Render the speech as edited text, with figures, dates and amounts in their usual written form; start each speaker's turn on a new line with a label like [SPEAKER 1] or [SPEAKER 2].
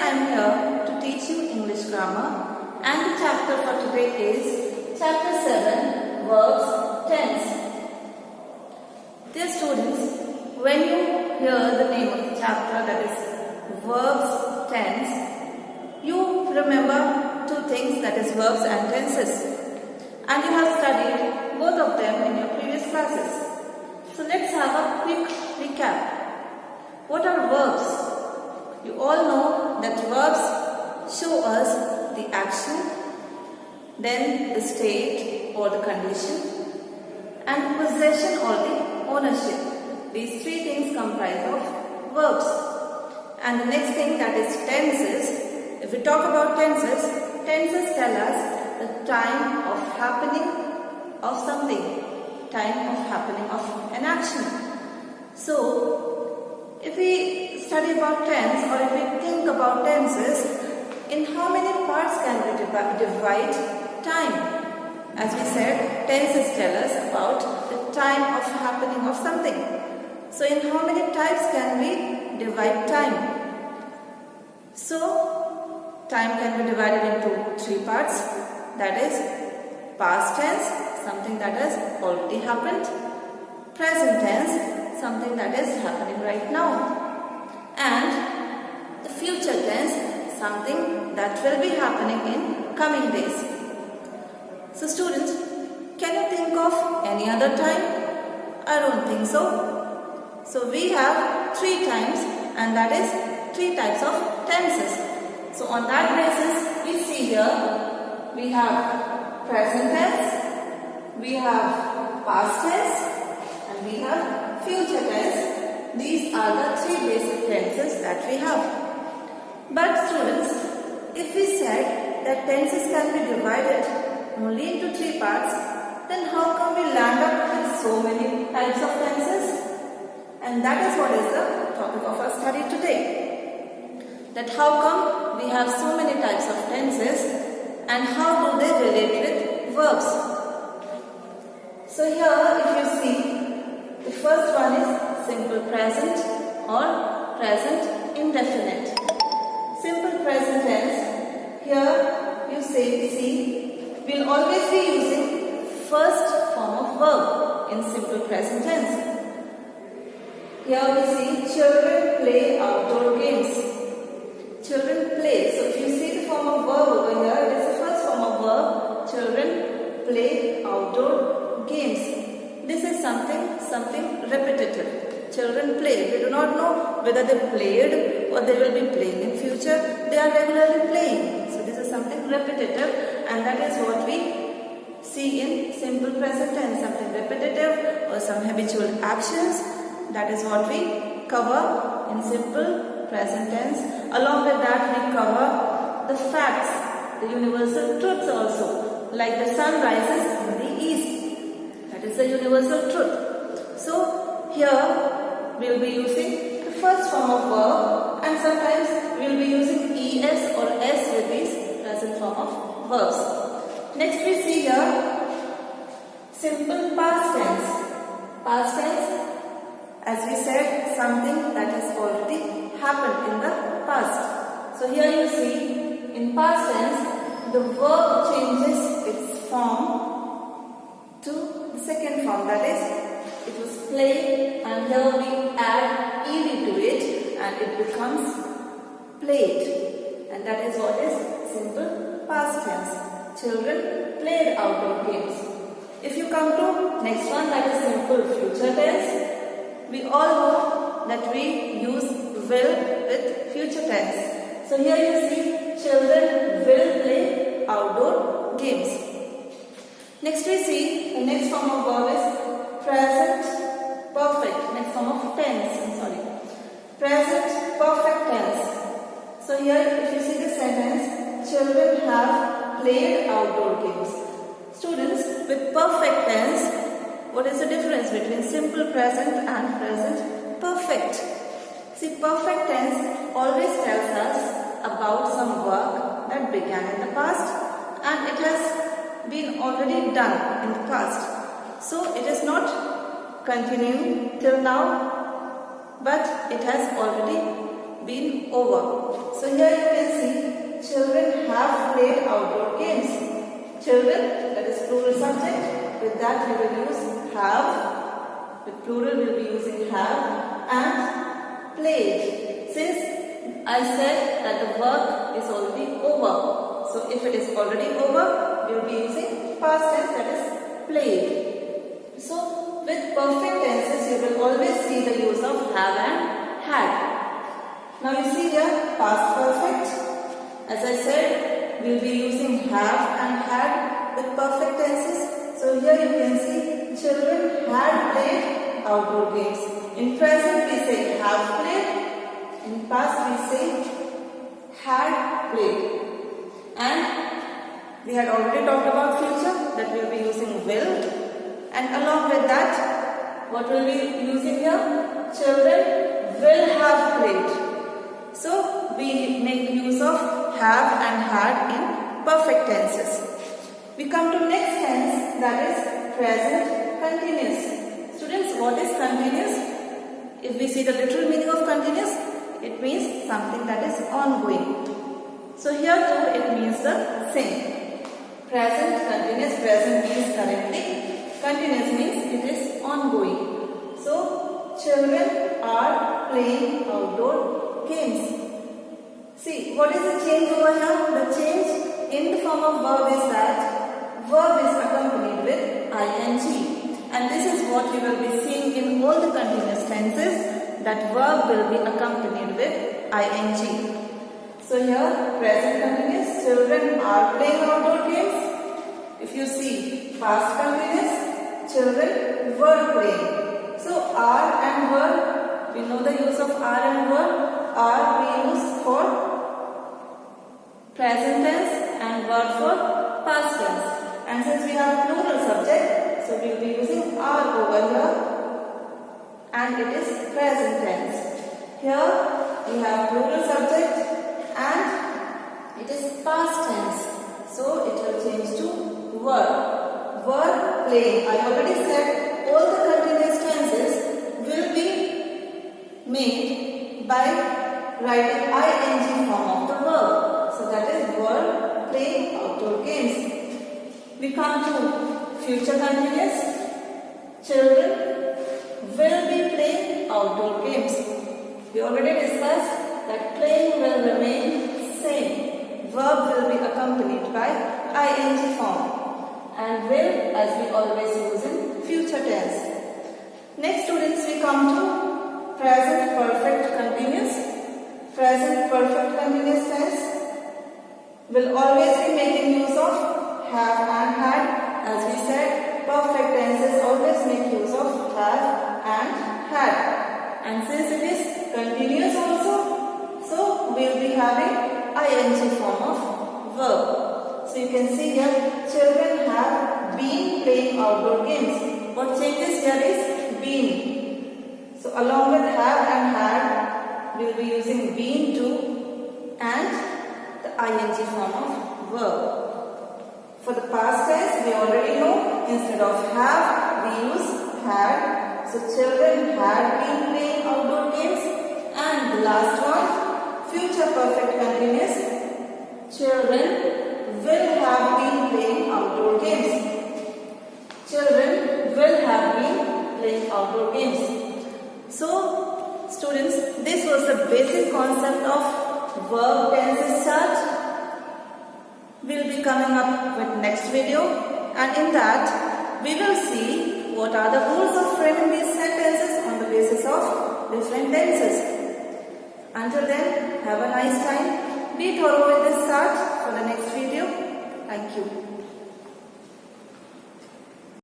[SPEAKER 1] I am here to teach you English grammar, and the chapter for today is chapter 7, verbs tense. Dear students, when you hear the name of the chapter, that is verbs tense, you remember two things, that is verbs and tenses, and you have studied both of them in your previous classes. So let's have a quick recap. What are verbs? You all know that verbs show us the action, then the state or the condition, and possession or the ownership. These three things comprise of verbs. And the next thing, that is tenses. If we talk about tenses, tenses tell us the time of happening of something, time of happening of an action. So, if we study about tense, or if we think about tenses, in how many parts can we divide time? As we said, tenses tell us about the time of happening of something. So in how many types can we divide time? So time can be divided into three parts, that is past tense, something that has already happened; present tense, something that is happening right now; and the future tense, something that will be happening in coming days. So students, can you think of any other time? I don't think so. So we have three times, and that is three types of tenses. So on that basis, we see here, we have present tense, we have past tense, and we have future tense. These are the three basic tenses that we have. But students, if we said that tenses can be divided only into three parts, then how come we land up with so many types of tenses? And that is what is the topic of our study today. That how come we have so many types of tenses, and how do they relate with verbs? So here, if you see, the first one is simple present or present indefinite. Simple present tense, here you see, we'll always be using first form of verb in simple present tense. Here we see children play outdoor games. Children play. So if you see the form of verb over here, it is the first form of verb. Children play outdoor games. This is something repetitive. Children play. We do not know whether they played or they will be playing in future. They are regularly playing. So this is something repetitive, and that is what we see in simple present tense. Something repetitive or some habitual actions. That is what we cover in simple present tense. Along with that, we cover the facts, the universal truths also, like the sun rises in the east. That is the universal truth. So here we will be using the first form of verb, and sometimes we will be using es or s with these present form of verbs. Next we see here simple past tense. Past tense, as we said, something that has already happened in the past. So here you see, in past tense, the verb changes its form to the second form, that is, it was played, and here we add ed to it, and it becomes played. And that is what is simple past tense. Children played outdoor games. If you come to next one, that is simple future tense. We all know that we use will with future tense. So here you see children will play outdoor games. Next we see the next form of verb is present perfect. Next form of tense, present perfect tense. So here if you see the sentence, children have played outdoor games. Students, with perfect tense, what is the difference between simple present and present perfect? See, perfect tense always tells us about some work that began in the past, and it has been already done in the past. So it is not continuing till now, but it has already been over. So here you children, that is plural subject. With that we will use have. With plural we will be using have. And played. Since I said that the work is already over. So if it is already over, we will be using past tense, that is played. So with perfect tenses, you will always see the use of have and had. Now you see here past perfect. As I said, we will be using have and had with perfect tenses. So here you can see children had played outdoor games. In present we say have played. In past we say had played. And we had already talked about future, that we will be using will. And along with that, what will we be using here? Children will have played. So we make use of have and had in perfect tenses. We come to next tense, that is present continuous. Students, what is continuous? If we see the literal meaning of continuous, it means something that is ongoing. So here too it means the same. Present continuous, present means currently, continuous means it is ongoing. So children are playing outdoor games. See, what is the change over here? The change in the form of verb is that verb is accompanied with ing. And this is what you will be seeing in all the continuous tenses, that verb will be accompanied with ing. So here, present continuous, children are playing outdoor games. If you see past continuous, children were playing. So are and were, we know the use of are and were. Are we use for present tense and were for past tense. And since we have plural subject, so we will be using are over here, and it is present tense. Here we have plural subject and it is past tense. So it will change to were. Were playing. I already said all the continuous tenses will be made by writing ing form of the verb. So that is were playing outdoor games. We come to future continuous. Children will be playing outdoor games. We already discussed that playing will remain same. Verb will be accompanied by ing form and will, as we always use in future tense. Next students, we come to present perfect continuous. Present perfect continuous tense will always be making use of have and had. As we said, perfect tenses always make use of have and had. And since it is continuous also, so we will be having ing form of verb. So you can see here, children have been playing outdoor games. What changes here is been. So along with have and had, we will be using been to and the ing form of verb. For the past tense, we already know, instead of have, we use had. So children had been playing outdoor games. And the last one, future perfect continuous. Children will have been playing outdoor games. Children will have been playing outdoor games. So, students, this was the basic concept of verb tenses chart. We'll be coming up with next video, and in that we will see what are the rules of framing these sentences on the basis of different tenses. Until then, have a nice time.